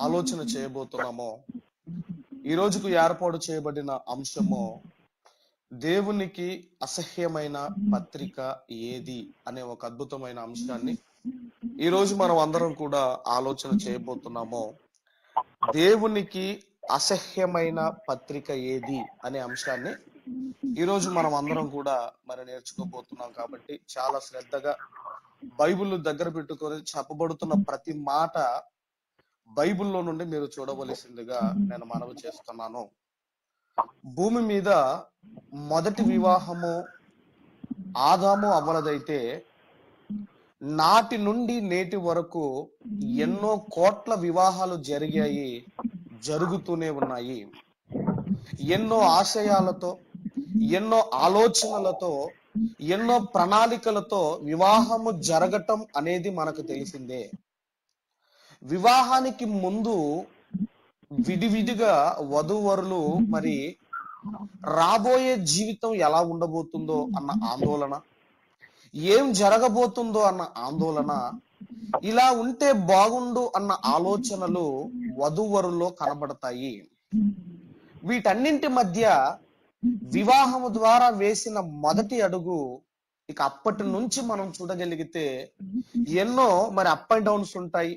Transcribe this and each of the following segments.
ఆలోచన చేయబోతున్నామో, ఈ రోజుకు ఏర్పాటు చేయబడిన అంశము దేవునికి అసహ్యమైన పత్రిక ఏది అనే ఒక అద్భుతమైన అంశాన్ని ఈ రోజు మనం అందరం కూడా ఆలోచన చేయబోతున్నాము. దేవునికి అసహ్యమైన పత్రిక ఏది అనే అంశాన్ని ఈ రోజు మనం అందరం కూడా మరి నేర్చుకోబోతున్నాం. కాబట్టి చాలా శ్రద్ధగా బైబిల్ దగ్గర పెట్టుకొని చెప్పబడుతున్న ప్రతి మాట బైబిల్లో నుండి మీరు చూడవలసిందిగా నేను మనవి చేస్తున్నాను. భూమి మీద మొదటి వివాహము ఆదాము అవ్వలదైతే నాటి నుండి నేటి వరకు ఎన్నో కోట్ల వివాహాలు జరిగాయి, జరుగుతూనే ఉన్నాయి. ఎన్నో ఆశయాలతో, ఎన్నో ఆలోచనలతో, ఎన్నో ప్రణాళికలతో వివాహము జరగటం అనేది మనకు తెలిసిందే. వివాహానికి ముందు విడివిడిగా వధూవరులు మరి రాబోయే జీవితం ఎలా ఉండబోతుందో అన్న ఆందోళన, ఏం జరగబోతుందో అన్న ఆందోళన, ఇలా ఉంటే బాగుండు అన్న ఆలోచనలు వధూవరుల్లో కనబడతాయి. వీటన్నింటి మధ్య వివాహము ద్వారా వేసిన మొదటి అడుగు ఇక అప్పటి నుంచి మనం చూడగలిగితే ఎన్నో మరి అప్ అండ్ డౌన్స్ ఉంటాయి,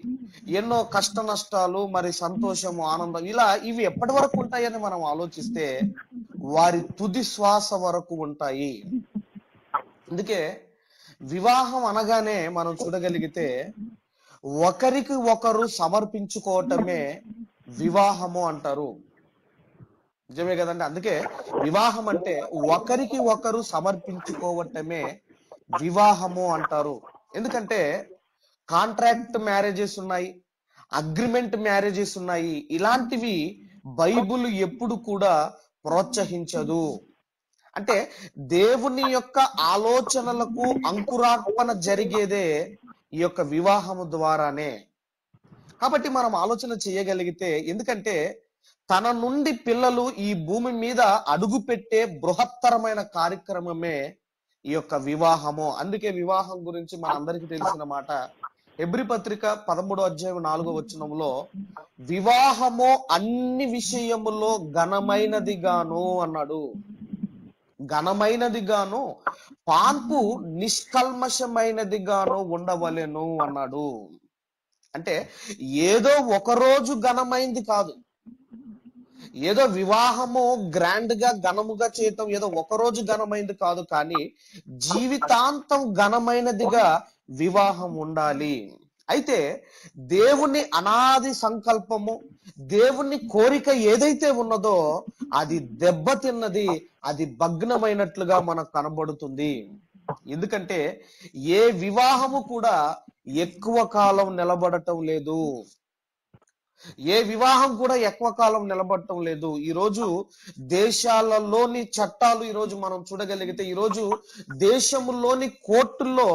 ఎన్నో కష్ట నష్టాలు, మరి సంతోషము, ఆనందం, ఇలా ఇవి ఎప్పటి వరకు ఉంటాయని మనం ఆలోచిస్తే వారి తుది శ్వాస వరకు ఉంటాయి. అందుకే వివాహం అనగానే మనం చూడగలిగితే ఒకరికి ఒకరు సమర్పించుకోవటమే వివాహము అంటారు. నిజమే కదండి. అందుకే వివాహం అంటే ఒకరికి ఒకరు సమర్పించుకోవటమే వివాహము అంటారు. ఎందుకంటే కాంట్రాక్ట్ మ్యారేజెస్ ఉన్నాయి, అగ్రిమెంట్ మ్యారేజెస్ ఉన్నాయి. ఇలాంటివి బైబిల్ ఎప్పుడు కూడా ప్రోత్సహించదు. అంటే దేవుని యొక్క ఆలోచనలకు అంకురార్పణ జరిగేదే ఈ యొక్క వివాహము ద్వారానే. కాబట్టి మనం ఆలోచన చేయగలిగితే, ఎందుకంటే తన నుండి పిల్లలు ఈ భూమి మీద అడుగు పెట్టే బృహత్తరమైన కార్యక్రమమే ఈ యొక్క వివాహము. అందుకే వివాహం గురించి మనందరికీ తెలిసిన మాట హెబ్రీ పత్రిక 13వ అధ్యాయం 4వ వచనంలో వివాహము అన్ని విషయములో ఘనమైనదిగాను అన్నాడు. ఘనమైనదిగాను, పాన్పు నిష్కల్మషమైనదిగాను ఉండవలెను అన్నాడు. అంటే ఏదో ఒక రోజు ఘనమైంది కాదు, ఏదో వివాహము గ్రాండ్ గా ఘనముగా చేయటం ఏదో ఒక రోజు ఘనమైంది కాదు, కానీ జీవితాంతం ఘనమైనదిగా వివాహం ఉండాలి. అయితే దేవుని అనాది సంకల్పము, దేవుని కోరిక ఏదైతే ఉన్నదో అది దెబ్బతిన్నది, అది భగ్నమైనట్లుగా మనకు కనబడుతుంది. ఎందుకంటే ఏ వివాహము కూడా ఎక్కువ కాలం నిలబడటం లేదు, ఏ వివాహం కూడా ఎక్కువ కాలం నిలబడటం లేదు. ఈరోజు దేశాలలోని చట్టాలు ఈరోజు మనం చూడగలిగితే, ఈరోజు దేశంలోని కోర్టుల్లో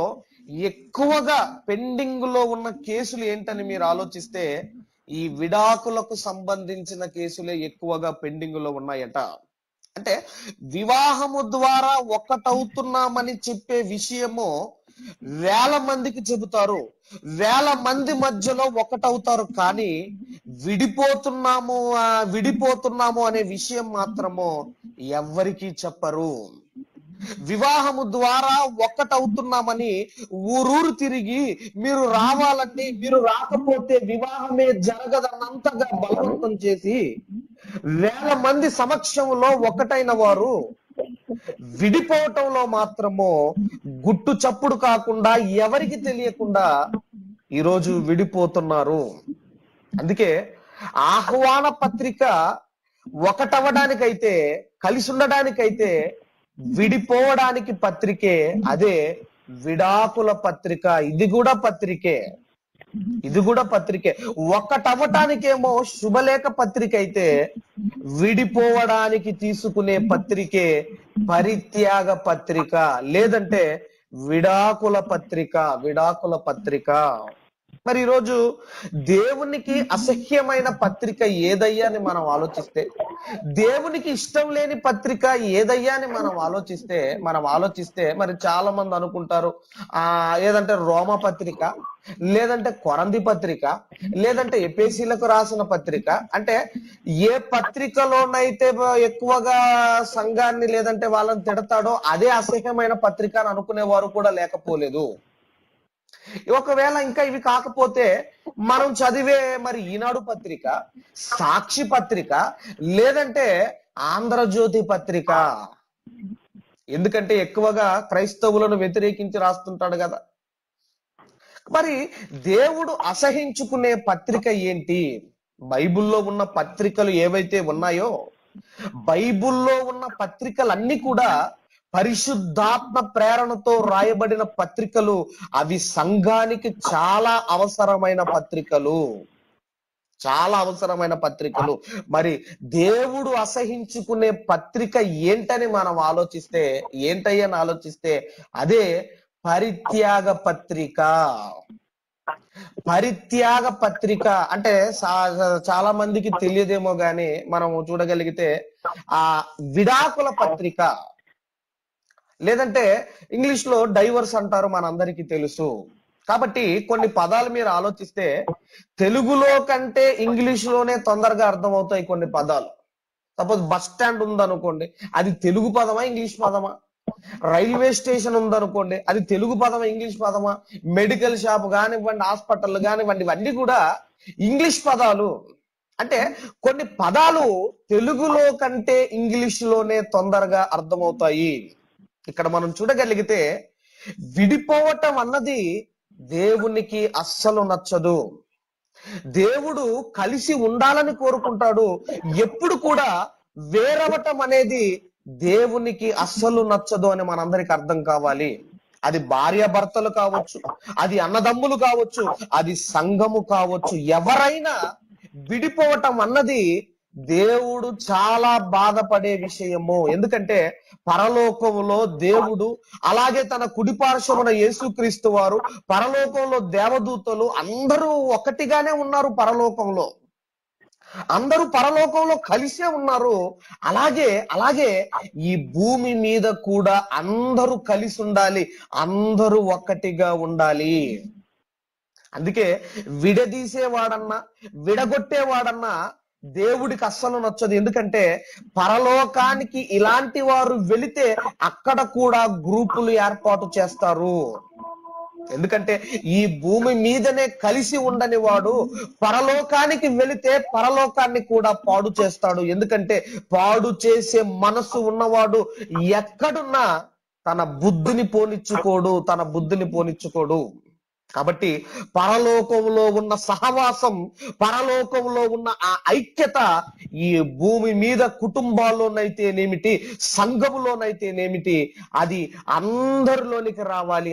ఎక్కువగా పెండింగ్ లో ఉన్న కేసులు ఏంటని మీరు ఆలోచిస్తే ఈ విడాకులకు సంబంధించిన కేసులే ఎక్కువగా పెండింగ్ లో ఉన్నాయట. అంటే వివాహము ద్వారా ఒక్కటవుతున్నామని చెప్పే విషయము వేల మందికి చెబుతారు, వేల మంది మధ్యలో ఒకటవుతారు, కానీ విడిపోతున్నాము అనే విషయం మాత్రము ఎవ్వరికీ చెప్పరు. వివాహము ద్వారా ఒక్కటవుతున్నామని ఊరూరు తిరిగి మీరు రావాలండి, మీరు రాకపోతే వివాహమే జరగదన్నంతగా బలవంతం చేసి వేల మంది సమక్షంలో ఒకటైన వారు విడిపోవటంలో మాత్రము గుట్టు చప్పుడు కాకుండా, ఎవరికి తెలియకుండా ఈరోజు విడిపోతున్నారు. అందుకే ఆహ్వాన పత్రిక ఒకటవడానికైతే, కలిసి ఉండడానికైతే, విడిపోవడానికి పత్రికే, అదే విడాకుల పత్రిక. ఇది కూడా పత్రికే. ఒక్కటవ్వటానికేమో శుభలేఖ పత్రిక అయితే, విడిపోవడానికి తీసుకునే పత్రికే పరిత్యాగ పత్రిక, లేదంటే విడాకుల పత్రిక. మరి ఈరోజు దేవునికి అసహ్యమైన పత్రిక ఏదయ్యా అని మనం ఆలోచిస్తే, దేవునికి ఇష్టం లేని పత్రిక ఏదయ్యా అని మనం ఆలోచిస్తే మరి చాలా మంది అనుకుంటారు ఏదంటే రోమ పత్రిక, లేదంటే కొరంది పత్రిక, లేదంటే ఎపేసీలకు రాసిన పత్రిక. అంటే ఏ పత్రికలోనైతే ఎక్కువగా సంఘాన్ని లేదంటే వాళ్ళని తిడతాడో అదే అసహ్యమైన పత్రిక అని అనుకునేవారు కూడా లేకపోలేదు. ఒకవేళ ఇంకా ఇవి కాకపోతే మనం చదివే మరి ఈనాడు పత్రిక, సాక్షి పత్రిక, లేదంటే ఆంధ్రజ్యోతి పత్రిక. ఎందుకంటే ఎక్కువగా క్రైస్తవులను వ్యతిరేకించి రాస్తుంటాడు కదా. మరి దేవుడు అసహించుకునే పత్రిక ఏంటి? బైబిల్లో ఉన్న పత్రికలు ఏవైతే ఉన్నాయో, బైబిల్లో ఉన్న పత్రికలన్నీ కూడా పరిశుద్ధాత్మ ప్రేరణతో రాయబడిన పత్రికలు. అవి సంఘానికి చాలా అవసరమైన పత్రికలు, చాలా అవసరమైన పత్రికలు. మరి దేవుడు అసహించుకునే పత్రిక ఏంటని మనం ఆలోచిస్తే అదే పరిత్యాగ పత్రిక. పరిత్యాగ పత్రిక అంటే చాలా మందికి తెలియదేమో గాని మనం చూడగలిగితే విడాకుల పత్రిక, లేదంటే ఇంగ్లీష్ లో డైవర్స్ అంటారు, మనందరికీ తెలుసు. కాబట్టి కొన్ని పదాలు మీరు ఆలోచిస్తే తెలుగులో కంటే ఇంగ్లీష్ లోనే తొందరగా అర్థమవుతాయి కొన్ని పదాలు. సపోజ్ బస్ స్టాండ్ ఉందనుకోండి, అది తెలుగు పదమా ఇంగ్లీష్ పదమా? రైల్వే స్టేషన్ ఉందనుకోండి, అది తెలుగు పదమా ఇంగ్లీష్ పదమా? మెడికల్ షాప్ కానివ్వండి, హాస్పిటల్ కానివ్వండి, ఇవన్నీ కూడా ఇంగ్లీష్ పదాలు. అంటే కొన్ని పదాలు తెలుగులో కంటే ఇంగ్లీష్ లోనే తొందరగా అర్థమవుతాయి. ఇక్కడ మనం చూడగలిగితే విడిపోవటం అన్నది దేవునికి అస్సలు నచ్చదు. దేవుడు కలిసి ఉండాలని కోరుకుంటాడు. ఎప్పుడు కూడా వేరవటం అనేది దేవునికి అస్సలు నచ్చదు అని మనందరికి అర్థం కావాలి. అది భార్యాభర్తలు కావచ్చు, అది అన్నదమ్ములు కావచ్చు, అది సంఘము కావచ్చు, ఎవరైనా విడిపోవటం అన్నది దేవుడు చాలా బాధపడే విషయము. ఎందుకంటే పరలోకంలో దేవుడు, అలాగే తన కుడిపార్శ్వమున యేసుక్రీస్తు వారు, పరలోకంలో దేవదూతలు అందరూ ఒకటిగానే ఉన్నారు. పరలోకంలో అందరూ పరలోకంలో కలిసే ఉన్నారు. అలాగే ఈ భూమి మీద కూడా అందరూ కలిసి ఉండాలి, అందరూ ఒక్కటిగా ఉండాలి. అందుకే విడదీసేవాడన్నా విడగొట్టేవాడన్నా దేవుడికి అస్సలు నచ్చదు. ఎందుకంటే పరలోకానికి ఇలాంటి వారు వెళితే అక్కడ కూడా గ్రూపులు ఏర్పాటు చేస్తారు. ఎందుకంటే ఈ భూమి మీదనే కలిసి ఉండని వాడు పరలోకానికి వెళితే పరలోకాన్ని కూడా పాడు చేస్తాడు. ఎందుకంటే పాడు చేసే మనసు ఉన్నవాడు ఎక్కడున్నా తన బుద్ధిని పోనిచ్చుకోడు. కాబట్టి పరలోకంలో ఉన్న సహవాసం, పరలోకంలో ఉన్న ఆ ఐక్యత ఈ భూమి మీద కుటుంబాల్లోనైతేనేమిటి, సంఘములోనైతేనేమిటి, అది అందరిలోనికి రావాలి.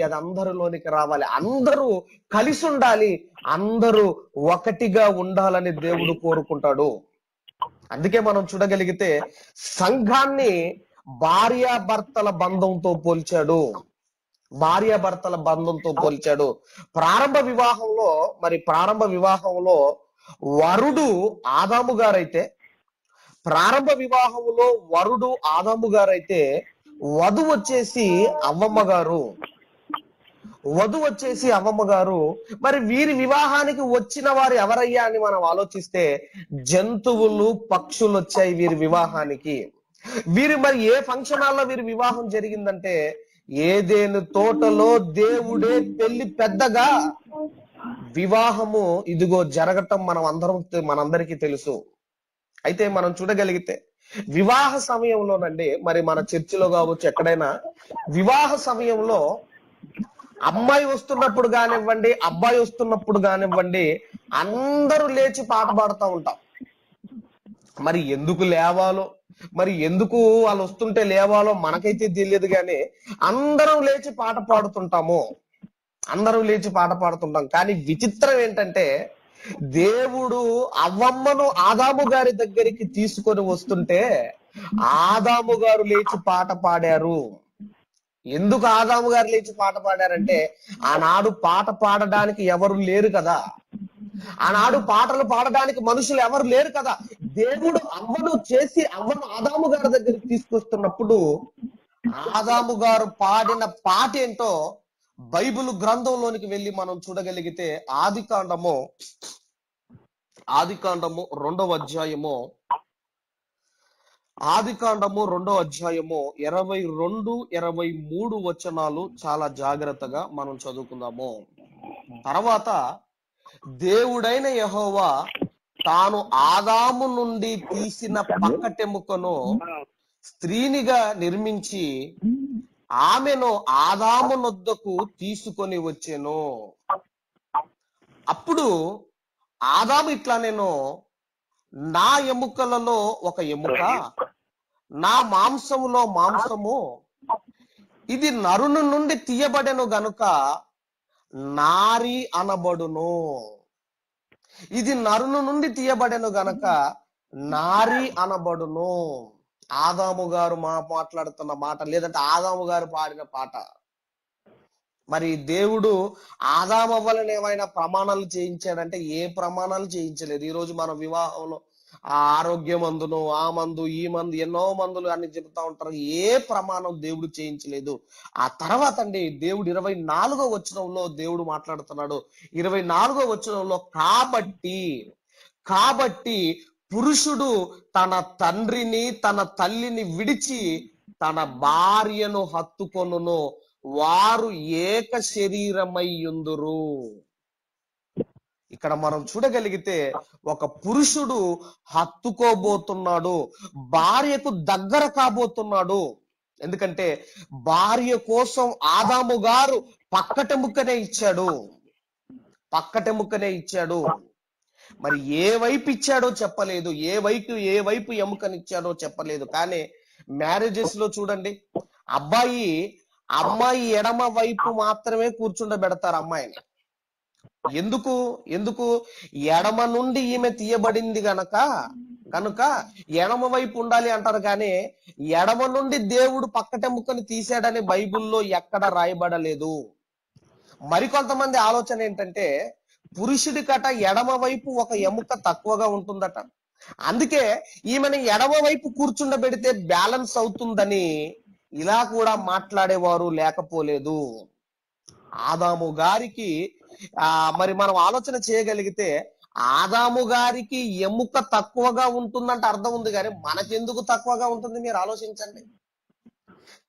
అందరూ కలిసి ఉండాలి, అందరూ ఒకటిగా ఉండాలని దేవుడు కోరుకుంటాడు. అందుకే మనం చూడగలిగితే సంఘాన్ని భార్యాభర్తల బంధంతో పోల్చాడు. ప్రారంభ వివాహంలో వరుడు ఆదాము గారైతే వధువు వచ్చేసి అవ్వమ్మ గారు. మరి వీరి వివాహానికి వచ్చిన వారు ఎవరయ్యా అని మనం ఆలోచిస్తే జంతువులు, పక్షులు వచ్చాయి వీరి వివాహానికి. మరి ఏ ఫంక్షన్ హాల్లో వీరి వివాహం జరిగిందంటే ఏదెను తోటలో దేవుడే పెళ్లి పెద్దగా వివాహము ఇదిగో జరగటం మనందరికీ తెలుసు. అయితే మనం చూడగలిగితే వివాహ సమయంలోనండి, మరి మన చర్చిలో కావచ్చు, ఎక్కడైనా వివాహ సమయంలో అమ్మాయి వస్తున్నప్పుడు కానివ్వండి, అబ్బాయి వస్తున్నప్పుడు కానివ్వండి, అందరూ లేచి పాట పాడుతూ ఉంటాం. మరి ఎందుకు లేవాలో, మరి ఎందుకు వాళ్ళు వస్తుంటే లేవాలో మనకైతే తెలియదు, కానీ అందరం లేచి పాట పాడుతుంటాం. కానీ విచిత్రం ఏంటంటే దేవుడు అవ్వమ్మను ఆదాము గారి దగ్గరికి తీసుకొని వస్తుంటే ఆదాము గారు లేచి పాట పాడారు. ఎందుకు ఆదాము గారు లేచి పాట పాడారంటే, ఆనాడు పాట పాడడానికి ఎవరు లేరు కదా, ఆనాడు పాటలు పాడడానికి మనుషులు ఎవరు లేరు కదా. దేవుడు అవ్వను చేసి అవ్వను ఆదాము గారి దగ్గరికి తీసుకొస్తున్నప్పుడు ఆదాము గారు పాడిన పాట ఏంటో బైబిల్ గ్రంథంలోనికి వెళ్ళి మనం చూడగలిగితే ఆదికాండము 2వ అధ్యాయము 22, 23 వచనాలు చాలా జాగ్రత్తగా మనం చదువుకుందాము. తర్వాత దేవుడైన యెహోవా తాను ఆదాము నుండి తీసిన పక్కటెముకను స్త్రీనిగా నిర్మించి ఆమెను ఆదాము నొద్దకు తీసుకొని వచ్చెను. అప్పుడు ఆదాము ఇట్లా, నేను నా ఎముకలలో ఒక ఎముక, నా మాంసములో మాంసము, ఇది నరుని నుండి తీయబడెను గనుక నారి అనబడును. ఇది నరుని నుండి తీయబడెను గనక నారి అనబడును. ఆదాము గారు మాట్లాడుతున్న మాట, లేదంటే ఆదాము గారు పాడిన పాట. మరి దేవుడు ఆదాము అవ్వలను ఏమైనా ప్రమాణాలు చేయించాడంటే ఏ ప్రమాణాలు చేయించలేదు. ఈ రోజు మన వివాహంలో ఆ ఆరోగ్య మందును, ఆ మందు, ఈ మందు, ఎన్నో మందులు అని చెబుతా ఉంటారు. ఏ ప్రమాణం దేవుడు చేయించలేదు. ఆ తర్వాత అండి దేవుడు 24వ వచనంలో దేవుడు మాట్లాడుతున్నాడు. 24వ వచనంలో కాబట్టి పురుషుడు తన తండ్రిని తన తల్లిని విడిచి తన భార్యను హత్తుకొనును, వారు ఏక శరీరమై యుందురు. ఇక్కడ మనం చూడగలిగితే ఒక పురుషుడు హత్తుకోబోతున్నాడు, భార్యకు దగ్గర కాబోతున్నాడు. ఎందుకంటే భార్య కోసం ఆదాము గారు పక్కటెముకనే ఇచ్చాడు. మరి ఏ వైపు ఇచ్చాడో చెప్పలేదు, ఏ వైపు ఎముకనిచ్చాడో చెప్పలేదు. కానీ మ్యారేజెస్ లో చూడండి, అమ్మాయి ఎడమ వైపు మాత్రమే కూర్చుండబెడతారు అమ్మాయిని. ఎందుకు ఎడమ నుండి ఈమె తీయబడింది కనుక ఎడమ వైపు ఉండాలి అంటారు. కానీ ఎడమ నుండి దేవుడు పక్కటెముకని తీసాడని బైబిల్లో ఎక్కడ రాయబడలేదు. మరికొంతమంది ఆలోచన ఏంటంటే, పురుషుడి కట ఎడమ వైపు ఒక ఎముక తక్కువగా ఉంటుందట, అందుకే ఈమెను ఎడమ వైపు కూర్చుండబెడితే బ్యాలెన్స్ అవుతుందని ఇలా కూడా మాట్లాడేవారు లేకపోలేదు. ఆదాము గారికి మరి మనం ఆలోచన చేయగలిగితే ఆదాము గారికి ఎముక తక్కువగా ఉంటుందంటే అర్థం ఉంది, కానీ మనకెందుకు తక్కువగా ఉంటుంది మీరు ఆలోచించండి.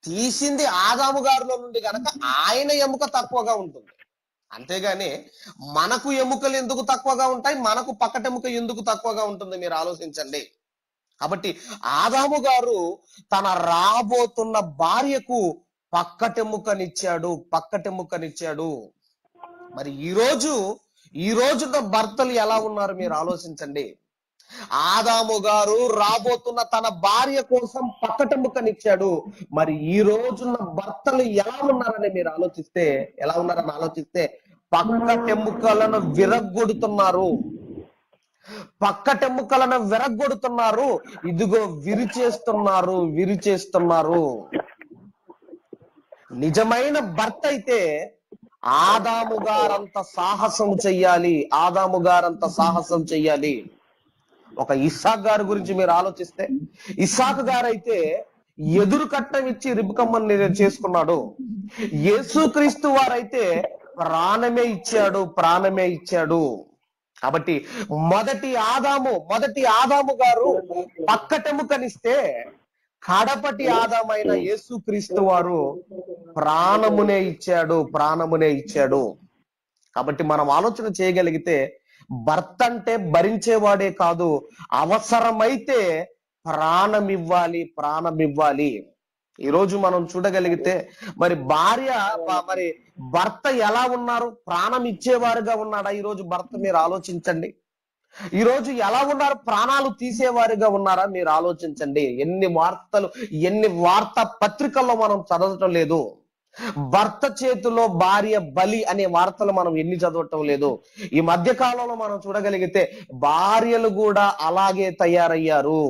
తీసింది ఆదాము గారిలో నుండి కనుక ఆయన ఎముక తక్కువగా ఉంటుంది. అంతేగాని మనకు ఎముకలు ఎందుకు తక్కువగా ఉంటాయి, మనకు పక్కటెముక ఎందుకు తక్కువగా ఉంటుంది మీరు ఆలోచించండి. కాబట్టి ఆదాము గారు తన రాబోతున్న భార్యకు పక్కటెముకనిచ్చాడు. మరి ఈ రోజున భర్తలు ఎలా ఉన్నారు మీరు ఆలోచించండి. ఆదాము గారు రాబోతున్న తన భార్య కోసం పక్కటెముకనిచ్చాడు. మరి ఈ రోజున భర్తలు ఎలా ఉన్నారని మీరు ఆలోచిస్తే పక్కటెముకలను విరగొడుతున్నారు. ఇదిగో విరిచేస్తున్నారు. నిజమైన భర్త అయితే ఆదాము గారంత సాహసం చెయ్యాలి. ఒక ఇస్సాకు గారి గురించి మీరు ఆలోచిస్తే, ఇస్సాకు గారైతే ఎదురు కట్టం ఇచ్చి రిబ్కమ్మని చేసుకున్నాడు. యేసుక్రీస్తు వారైతే ప్రాణమే ఇచ్చాడు. కాబట్టి మొదటి ఆదాము గారు పక్కటెముకనిస్తే కడపటి ఆదామైన యేసుక్రీస్తు వారు ప్రాణమునే ఇచ్చాడు. కాబట్టి మనం ఆలోచన చేయగలిగితే భర్త అంటే భరించేవాడే కాదు, అవసరమైతే ప్రాణమివ్వాలి. ఈరోజు మనం చూడగలిగితే మరి భర్త ఎలా ఉన్నారు, ప్రాణం ఇచ్చేవారుగా ఉన్నాడా ఈరోజు భర్త? మీరు ఆలోచించండి. ఈరోజు ఎలా ఉన్నారు, ప్రాణాలు తీసేవారుగా ఉన్నారా మీరు ఆలోచించండి. ఎన్ని వార్తా పత్రికల్లో మనం చదవటం లేదు. భర్త చేతిలో భార్య బలి అనే వార్తలు మనం ఎన్ని చదవటం లేదు. ఈ మధ్య కాలంలో మనం చూడగలిగితే భార్యలు కూడా అలాగే తయారయ్యారు.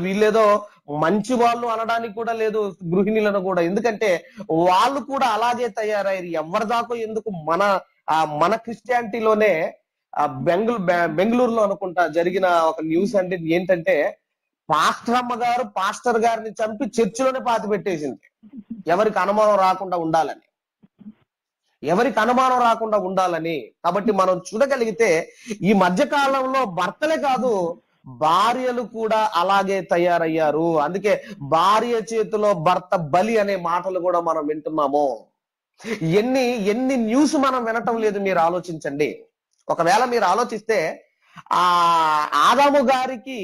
వీళ్ళేదో మంచి వాళ్ళు అనడానికి కూడా లేదు గృహిణులను కూడా, ఎందుకంటే వాళ్ళు కూడా అలాగే తయారయ్యారు. ఎవరి దాకా ఎందుకు మన క్రిస్టియానిటీలోనే బెంగళూరులో అనుకుంటా జరిగిన ఒక న్యూస్ అంటే ఏంటంటే, పాస్టర్ అమ్మ గారు పాస్టర్ గారిని చంపి చర్చిలోనే పాతి పెట్టేసింది, ఎవరికి అనుమానం రాకుండా ఉండాలని, ఎవరికి అనుమానం రాకుండా ఉండాలని. కాబట్టి మనం చూడగలిగితే ఈ మధ్య కాలంలో భర్తలే కాదు, భార్యలు కూడా అలాగే తయారయ్యారు. అందుకే భార్య చేతిలో భర్త బలి అనే మాటలు కూడా మనం వింటున్నాము. ఎన్ని న్యూస్ మనం వినటం లేదు, మీరు ఆలోచించండి. ఒకవేళ మీరు ఆలోచిస్తే ఆదాము గారికి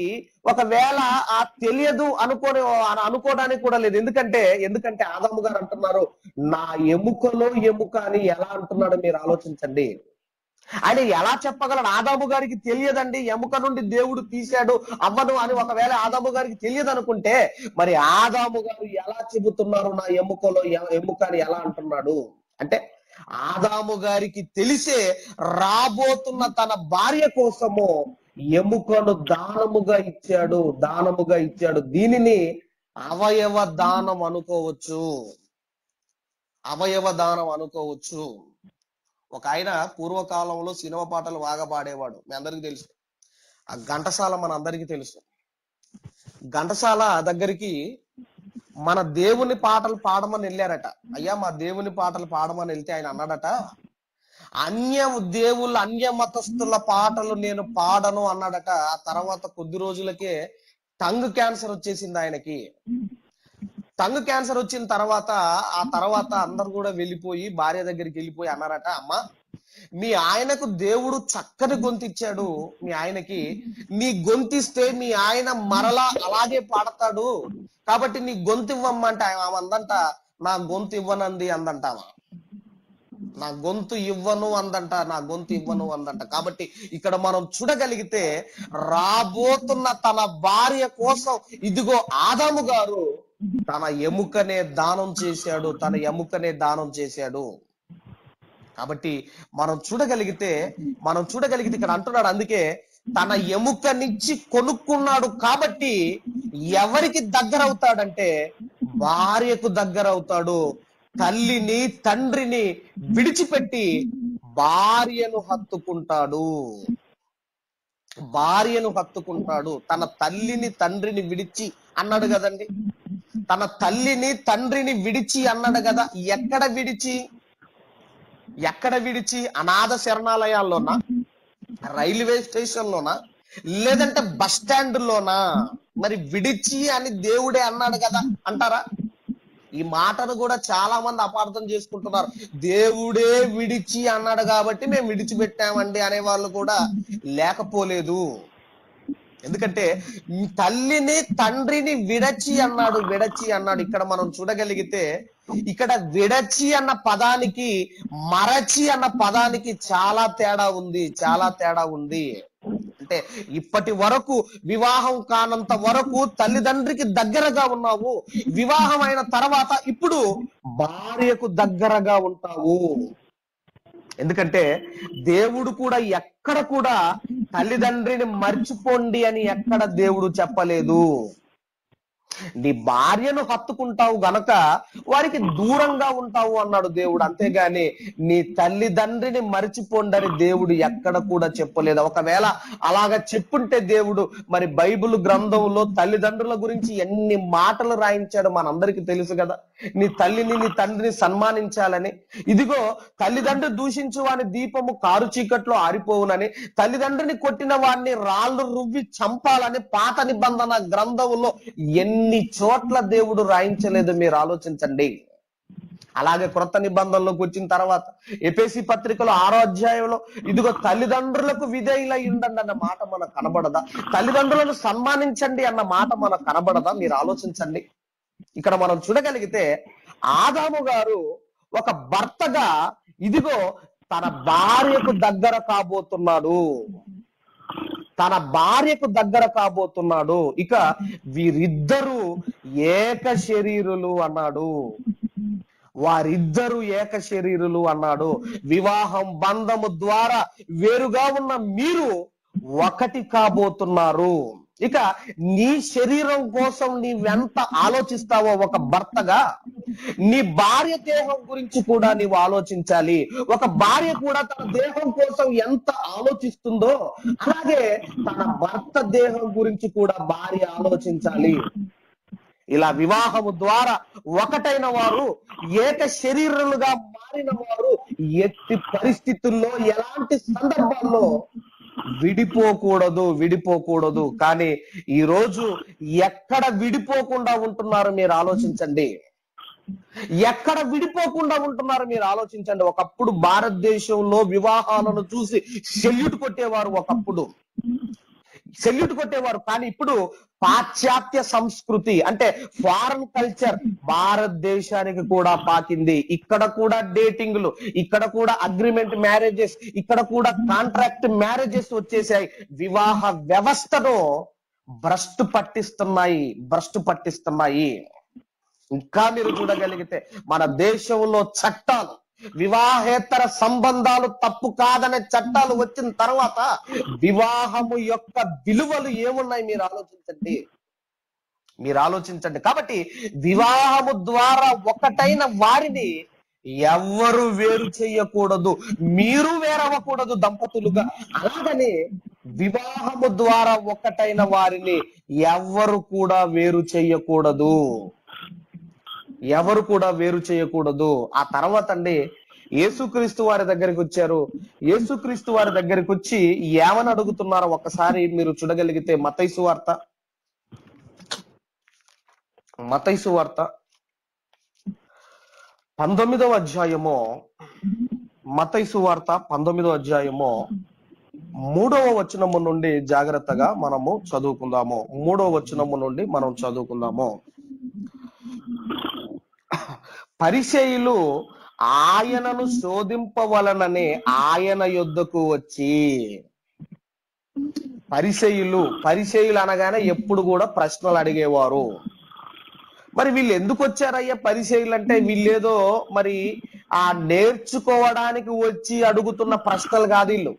ఒకవేళ తెలియదు అనుకోవడానికి కూడా లేదు. ఎందుకంటే ఆదాము గారు అంటున్నారు, నా ఎముకలో ఎముక అని ఎలా అంటున్నాడు మీరు ఆలోచించండి. ఆయన ఎలా చెప్పగలడు? ఆదాము గారికి తెలియదండి, ఎముక నుండి దేవుడు తీశాడు అవ్వను అని ఒకవేళ ఆదాము గారికి తెలియదు అనుకుంటే, మరి ఆదాము గారు ఎలా చెబుతున్నారు నా ఎముకలో ఎముక అని ఎలా అంటున్నాడు? అంటే ఆదాము గారికి తెలిసే రాబోతున్న తన భార్య కోసము ఎముకను దానముగా ఇచ్చాడు. దీనిని అవయవ దానం అనుకోవచ్చు. ఒక ఆయన పూర్వకాలంలో సినిమా పాటలు బాగా పాడేవాడు, మీ అందరికీ తెలుసు. ఆ ఘంటసాల మన అందరికీ తెలుసు. ఘంటసాల దగ్గరికి మన దేవుని పాటలు పాడమని వెళ్ళారట. అయ్యా మా దేవుని పాటలు పాడమని వెళ్తే ఆయన అన్నాడట, అన్య మతస్థుల పాటలు నేను పాడను అన్నాడట. ఆ తర్వాత కొద్ది రోజులకే టంగ్ క్యాన్సర్ వచ్చేసింది ఆయనకి. టంగ్ క్యాన్సర్ వచ్చిన తర్వాత అందరు కూడా వెళ్ళిపోయి భార్య దగ్గరికి వెళ్ళిపోయి అన్నారట, అమ్మ మీ ఆయనకు దేవుడు చక్కని గొంతిచ్చాడు, మీ ఆయనకి నీ గొంతిస్తే మీ ఆయన మరలా అలాగే పాడతాడు, కాబట్టి నీ గొంతు ఇవ్వమ్మంటే ఆమె అందంట, నా గొంతు ఇవ్వనంది అందంట. నా గొంతు ఇవ్వను అందంట. కాబట్టి ఇక్కడ మనం చూడగలిగితే రాబోతున్న తన భార్య కోసం ఇదిగో ఆదాము గారు తన ఎముకనే దానం చేశాడు. కాబట్టి మనం చూడగలిగితే ఇక్కడ అంటున్నాడు, అందుకే తన ఎముకనిచ్చి కొనుక్కున్నాడు. కాబట్టి ఎవరికి దగ్గర అవుతాడంటే భార్యకు దగ్గర అవుతాడు. తల్లిని తండ్రిని విడిచిపెట్టి భార్యను హత్తుకుంటాడు. తన తల్లిని తండ్రిని విడిచి అన్నాడు కదండి, తన తల్లిని తండ్రిని విడిచి అన్నాడు కదా. ఎక్కడ విడిచి? అనాథ శరణాలయాల్లోనా, రైల్వే స్టేషన్ లోనా, లేదంటే బస్ స్టాండ్ లోనా? మరి విడిచి అని దేవుడే అన్నాడు కదా అంటారా? ఈ మాటను కూడా చాలా మంది అపార్థం చేసుకుంటున్నారు. దేవుడే విడిచి అన్నాడు కాబట్టి మేము విడిచిపెట్టామండి అనే వాళ్ళు కూడా లేకపోలేదు. ఎందుకంటే తల్లిని తండ్రిని విడచి అన్నాడు. ఇక్కడ మనం చూడగలిగితే ఇక్కడ విడచి అన్న పదానికి మరచి అన్న పదానికి చాలా తేడా ఉంది. అంటే ఇప్పటి వరకు వివాహం కానంత వరకు తల్లిదండ్రికి దగ్గరగా ఉన్నావు, వివాహం అయిన తర్వాత ఇప్పుడు భార్యకు దగ్గరగా ఉంటావు. ఎందుకంటే దేవుడు కూడా ఎక్కడ కూడా తల్లిదండ్రిని మర్చిపోండి అని ఎక్కడ దేవుడు చెప్పలేదు. నీ భార్యను హత్తుకుంటావు గనక వారికి దూరంగా ఉంటావు అన్నాడు దేవుడు. అంతేగాని నీ తల్లిదండ్రిని మర్చిపోండని దేవుడు ఎక్కడ కూడా చెప్పలేదు. ఒకవేళ అలాగా చెప్పుంటే దేవుడు మరి బైబిల్ గ్రంథంలో తల్లిదండ్రుల గురించి ఎన్ని మాటలు రాయించాడో మనందరికీ తెలుసు కదా. నీ తల్లిని నీ తండ్రిని సన్మానించాలని, ఇదిగో తల్లిదండ్రి దూషించు వాని దీపము కారు చీకట్లో ఆరిపోవునని, తల్లిదండ్రిని కొట్టిన వాడిని రాళ్ళు రువ్వి చంపాలని పాత నిబంధన గ్రంథంలో ఎన్ని చోట్ల దేవుడు రాయించలేదు, మీరు ఆలోచించండి. అలాగే క్రొత్త నిబంధనలోకి వచ్చిన తర్వాత ఎఫెసీ పత్రికలో 6వ అధ్యాయంలో ఇదిగో తల్లిదండ్రులకు విధేయులై ఉండండి అన్న మాట మనకు కనబడదా? తల్లిదండ్రులను సన్మానించండి అన్న మాట మనకు కనబడదా? మీరు ఆలోచించండి. ఇక్కడ మనం చూడగలిగితే ఆదాము గారు ఒక భర్తగా ఇదిగో తన భార్యకు దగ్గర కాబోతున్నాడు. ఇక వీరిద్దరూ ఏక శరీరులు అన్నాడు. వివాహం బంధము ద్వారా వేరుగా ఉన్న మీరు ఒకటి కాబోతున్నారు. ఇక నీ శరీరం కోసం నీవెంత ఆలోచిస్తావో ఒక భర్తగా, నీ భార్య దేహం గురించి కూడా నీవు ఆలోచించాలి. ఒక భార్య కూడా తన దేహం కోసం ఎంత ఆలోచిస్తుందో అలాగే తన భర్త దేహం గురించి కూడా భార్య ఆలోచించాలి. ఇలా వివాహము ద్వారా ఒకటైన వారు ఏక శరీరులుగా మారిన వారు ఎట్టి పరిస్థితుల్లో ఎలాంటి సందర్భాల్లో విడిపోకూడదు. కానీ ఈ రోజు ఎక్కడ విడిపోకుండా ఉంటున్నారు మీరు ఆలోచించండి. ఎక్కడ విడిపోకుండా ఉంటున్నారు మీరు ఆలోచించండి. ఒకప్పుడు భారతదేశంలో వివాహాలను చూసి సెల్యూట్ కొట్టేవారు. కానీ ఇప్పుడు పాశ్చాత్య సంస్కృతి అంటే ఫారెన్ కల్చర్ భారతదేశానికి కూడా పాకింది. ఇక్కడ కూడా డేటింగ్లు, ఇక్కడ కూడా అగ్రిమెంట్ మ్యారేజెస్, ఇక్కడ కూడా కాంట్రాక్ట్ మ్యారేజెస్ వచ్చేసాయి. వివాహ వ్యవస్థను భ్రష్టు పట్టిస్తున్నాయి. ఇంకా మీరు చూడగలిగితే మన దేశంలో చట్టాలు, వివాహేతర సంబంధాలు తప్పు కాదనే చట్టాలు వచ్చిన తర్వాత వివాహము యొక్క విలువలు ఏమున్నాయి మీరు ఆలోచించండి. కాబట్టి వివాహము ద్వారా ఒకటైన వారిని ఎవ్వరు వేరు చేయకూడదు, మీరు వేరవ్వకూడదు దంపతులుగా. అలాగని వివాహము ద్వారా ఒకటైన వారిని ఎవ్వరు కూడా వేరు చేయకూడదు. ఆ తర్వాత అండి యేసుక్రీస్తు వారి దగ్గరికి వచ్చారు. యేసుక్రీస్తు వారి దగ్గరికి వచ్చి ఏమని అడుగుతున్నారో ఒకసారి మీరు చూడగలిగితే మత్తయి సువార్త 19వ అధ్యాయము, మత్తయి సువార్త 19వ అధ్యాయము 3వ వచనము నుండి జాగ్రత్తగా మనము చదువుకుందాము. 3వ వచనము నుండి మనం చదువుకుందాము. పరిసయ్యులు ఆయనను శోధింపవలనని ఆయన యొద్దకు వచ్చి, పరిసయ్యులు అనగానే ఎప్పుడు కూడా ప్రశ్నలు అడిగేవారు. మరి వీళ్ళు ఎందుకు వచ్చారయ్యా పరిసయ్యులు అంటే? వీళ్ళేదో మరి ఆ నేర్చుకోవడానికి వచ్చి అడుగుతున్న ప్రశ్నలు కాదు. వీళ్ళు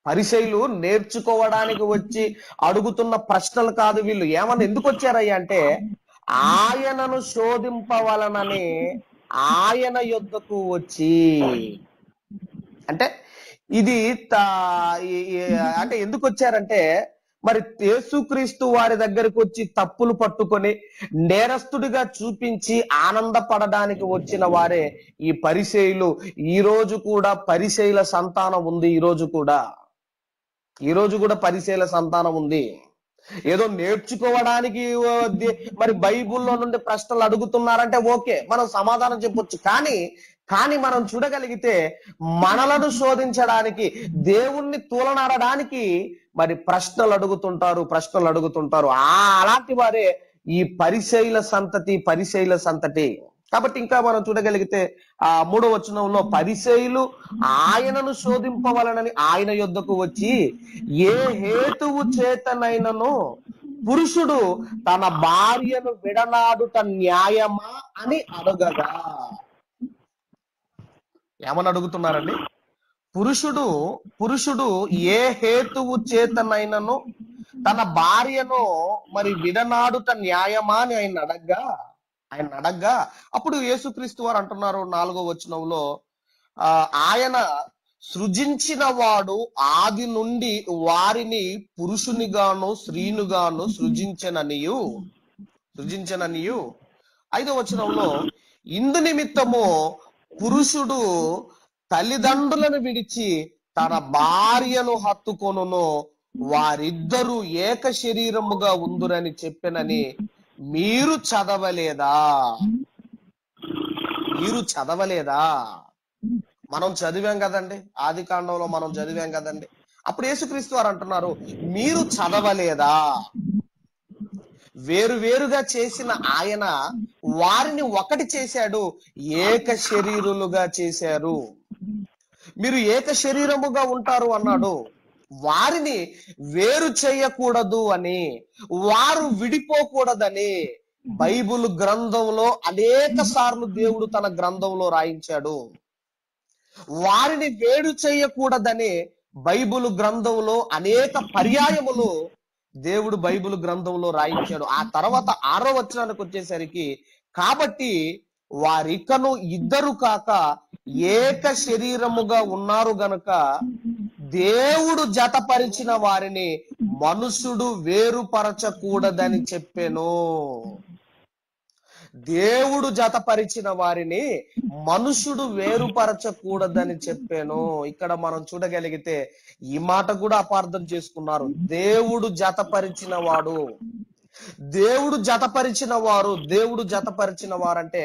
పరిసయ్యులు నేర్చుకోవడానికి వచ్చి అడుగుతున్న ప్రశ్నలు కాదు. వీళ్ళు ఏమన్నా ఎందుకు వచ్చారయ్యా అంటే ఆయనను శోధింపవలనని ఆయన యొద్దకు వచ్చి, అంటే ఇది అంటే ఎందుకు వచ్చారంటే మరి యేసుక్రీస్తు వారి దగ్గరికి వచ్చి తప్పులు పట్టుకొని నేరస్తుడిగా చూపించి ఆనందపడడానికి వచ్చిన వారే ఈ పరిసయ్యులు. ఈ రోజు కూడా పరిసయ్యుల సంతానం ఉంది. ఈ రోజు కూడా పరిసయ్యుల సంతానం ఉంది. ఏదో నేర్చుకోవడానికి మరి బైబిల్లో నుండి ప్రశ్నలు అడుగుతున్నారంటే ఓకే, మనం సమాధానం చెప్పొచ్చు. కానీ మనం చూడగలిగితే మనలను శోధించడానికి, దేవుణ్ణి తూలనాడడానికి మరి ప్రశ్నలు అడుగుతుంటారు. అలాంటి వారే ఈ పరిసయ్యుల సంతతి. కాబట్టి ఇంకా మనం చూడగలిగితే ఆ 3వ వచనంలో పరిసయ్యులు ఆయనను శోధింపవలనని ఆయన యొద్దకు వచ్చి, ఏ హేతువు చేతనైనను పురుషుడు తన భార్యను విడనాడుట న్యాయమా అని అడగగా. ఏమని అడుగుతున్నారండి? పురుషుడు ఏ హేతువు చేతనైనను తన భార్యను మరి విడనాడుట న్యాయమా అని ఆయన అడగ్గా అప్పుడు యేసుక్రీస్తు వారు అంటున్నారు 4వ వచనంలో, ఆయన సృజించిన వాడు ఆది నుండి వారిని పురుషునిగాను స్త్రీనుగాను సృజించననియు. 5వ వచనంలో, ఇందు నిమిత్తము పురుషుడు తల్లిదండ్రులను విడిచి తన భార్యను హత్తుకొనును, వారిద్దరూ ఏక శరీరముగా ఉందురని చెప్పెనని మీరు చదవలేదా? మనం చదివాం కదండి, ఆది కాండంలో మనం చదివాం కదండి. అప్పుడు యేసుక్రీస్తు వారు అంటున్నారు, మీరు చదవలేదా? వేరుగా చేసిన ఆయన వారిని ఒకటి చేశాడు, ఏక శరీరులుగా చేశారు. మీరు ఏక శరీరముగా ఉంటారు అన్నాడు. వారిని వేరు చేయకూడదు అని, వారు విడిపోకూడదని బైబిల్ గ్రంథంలో అనేక సార్లు దేవుడు తన గ్రంథంలో రాయించాడు. వారిని వేరు చేయకూడదని బైబిల్ గ్రంథంలో అనేక పర్యాయములు దేవుడు బైబిల్ గ్రంథంలో రాయించాడు. ఆ తర్వాత 6వ వచనానికి వచ్చేసరికి, కాబట్టి వారికను ఇద్దరు కాక ఏక శరీరముగా ఉన్నారు గనుక దేవుడు జతపరిచిన వారిని మనుషుడు వేరుపరచకూడదని చెప్పెను. దేవుడు జతపరిచిన వారిని మనుషుడు వేరుపరచకూడదని చెప్పాను. ఇక్కడ మనం చూడగలిగితే ఈ మాట కూడా అపార్థం చేసుకున్నారు. దేవుడు జతపరిచిన వాడు, దేవుడు జతపరిచిన వారు, దేవుడు జతపరిచిన వారంటే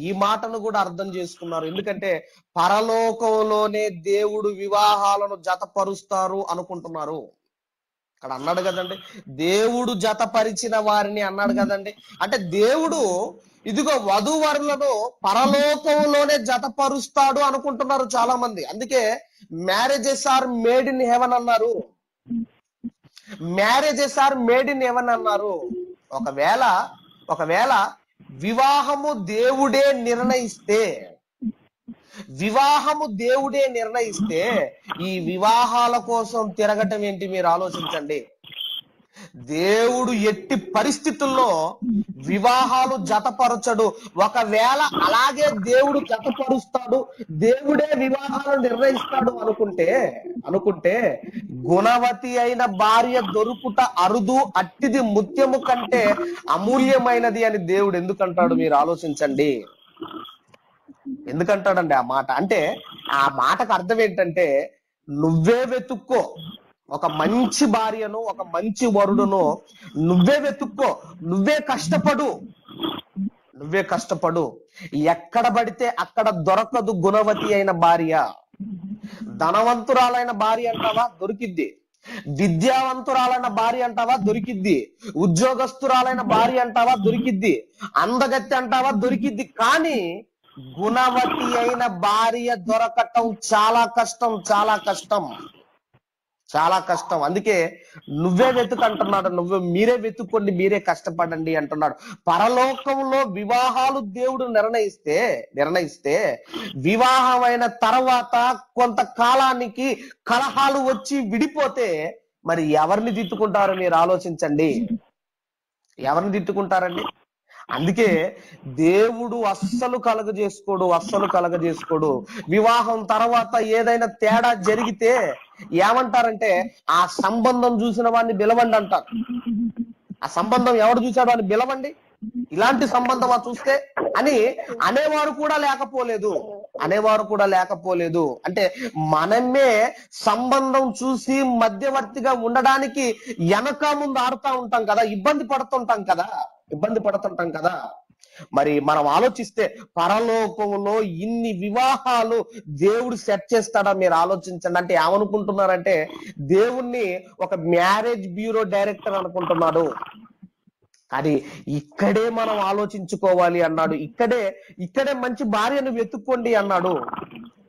ఈ మాటను కూడా అర్థం చేసుకున్నారు. ఎందుకంటే పరలోకంలోనే దేవుడు వివాహాలను జతపరుస్తారు అనుకుంటున్నారు. అక్కడ అన్నాడు కదండి, దేవుడు జతపరిచిన వారిని అన్నాడు కదండి. అంటే దేవుడు ఇదిగో వధూవరులను పరలోకంలోనే జతపరుస్తాడు అనుకుంటున్నారు చాలా మంది. అందుకే marriages are made in heaven అన్నారు. Marriages are made in heaven అన్నారు. ఒకవేళ వివాహము దేవుడే నిర్ణయిస్తే, వివాహము దేవుడే నిర్ణయిస్తే ఈ వివాహాల కోసం తిరగటం ఏంటి మీరు ఆలోచించండి. దేవుడు ఎట్టి పరిస్థితుల్లో వివాహాలు జతపరచడు. ఒకవేళ అలాగే దేవుడు జతపరుస్తాడు, దేవుడే వివాహాలు నిర్ణయిస్తాడు అనుకుంటే గుణవతి అయిన భార్య దొరుకుట అరుదు, అట్టిది ముత్యము కంటే అమూల్యమైనది అని దేవుడు ఎందుకంటాడు మీరు ఆలోచించండి. ఎందుకంటాడండి ఆ మాట? అంటే ఆ మాటకు అర్థం ఏంటంటే, నువ్వే వెతుక్కో, ఒక మంచి భార్యను, ఒక మంచి వరుడును నువ్వే వెతుక్కో, నువ్వే కష్టపడు. ఎక్కడ పడితే అక్కడ దొరకదు గుణవతి అయిన భార్య. ధనవంతురాలైన భార్య అంటావా? దొరికిద్ది. విద్యావంతురాలైన భార్య అంటావా? దొరికిద్ది. ఉద్యోగస్తురాలైన భార్య అంటావా? దొరికిద్ది. అందగత్తి అంటావా? దొరికిద్ది. కానీ గుణవతి అయిన భార్య దొరకటం చాలా కష్టం. అందుకే నువ్వే వెతుకంటున్నాడు. మీరే వెతుక్కోండి, మీరే కష్టపడండి అంటున్నాడు. పరలోకంలో వివాహాలు దేవుడు నిర్ణయిస్తే వివాహమైన తర్వాత కొంతకాలానికి కలహాలు వచ్చి విడిపోతే మరి ఎవరిని తిట్టుకుంటారో మీరు ఆలోచించండి. ఎవరిని తిట్టుకుంటారండి? అందుకే దేవుడు అస్సలు కలగజేసుకోడు. వివాహం తర్వాత ఏదైనా తేడా జరిగితే ఏమంటారంటే, ఆ సంబంధం చూసిన వాడిని పిలవండి అంటారు. ఆ సంబంధం ఎవడు చూశాడో అని పిలవండి, ఇలాంటి సంబంధం చూస్తే అని అనేవారు కూడా లేకపోలేదు. అంటే మనమే సంబంధం చూసి మధ్యవర్తిగా ఉండడానికి వెనక ముందు ఆడుతూ ఉంటాం కదా, ఇబ్బంది పడుతుంటాం కదా. మరి మనం ఆలోచిస్తే పరలోకంలో ఇన్ని వివాహాలు దేవుడు సెట్ చేస్తాడా మీరు ఆలోచించండి. అంటే ఏమనుకుంటున్నారంటే, దేవుణ్ణి ఒక మ్యారేజ్ బ్యూరో డైరెక్టర్ అనుకుంటున్నాడు. కానీ ఇక్కడే మనం ఆలోచించుకోవాలి అన్నాడు. ఇక్కడే మంచి భార్యను వెతుక్కోండి అన్నాడు.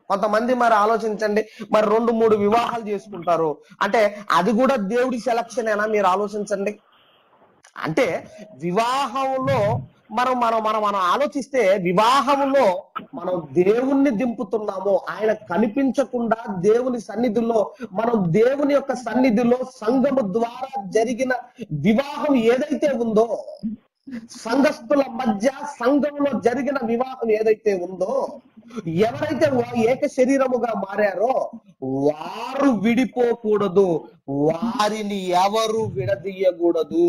కొంతమంది మరి ఆలోచించండి, మరి 2-3 వివాహాలు చేసుకుంటారు. అంటే అది కూడా దేవుడి సెలక్షన్ ఏనా మీరు ఆలోచించండి. అంటే వివాహంలో మనం ఆలోచిస్తే, వివాహంలో మనం దేవుణ్ణి దింపుతున్నాము. ఆయన కనిపించకుండా దేవుని సన్నిధిలో, మనం దేవుని యొక్క సన్నిధిలో సంఘము ద్వారా జరిగిన వివాహం ఏదైతే ఉందో, సంఘస్థుల మధ్య సంఘంలో జరిగిన వివాహం ఏదైతే ఉందో, ఎవరైతే ఏక శరీరముగా మారారో వారు విడిపోకూడదు, వారిని ఎవరు విడదీయకూడదు.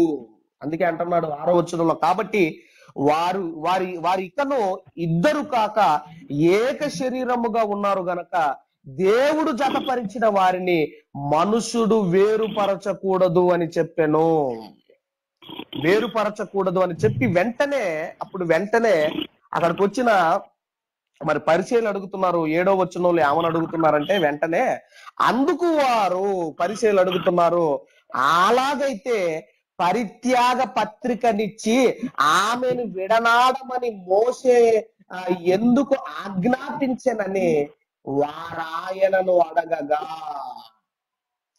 అందుకే అంటున్నాడు 6వ వచనంలో, కాబట్టి వారి ఇకను ఇద్దరు కాక ఏక శరీరముగా ఉన్నారు గనక దేవుడు జతపరిచిన వారిని మనుషుడు వేరుపరచకూడదు అని చెప్పెను. వేరుపరచకూడదు అని చెప్పి వెంటనే అక్కడికి వచ్చిన మరి పరిచయులు అడుగుతున్నారు. 7వ వచనంలో ఏమని అడుగుతున్నారంటే, వెంటనే అందుకు వారు పరిచయులు అడుగుతున్నారు, అలాగైతే పరిత్యాగ పత్రికనిచ్చి ఆమెను విడనాడమని మోసే ఎందుకు ఆజ్ఞాపించనని వారాయనను అడగగా.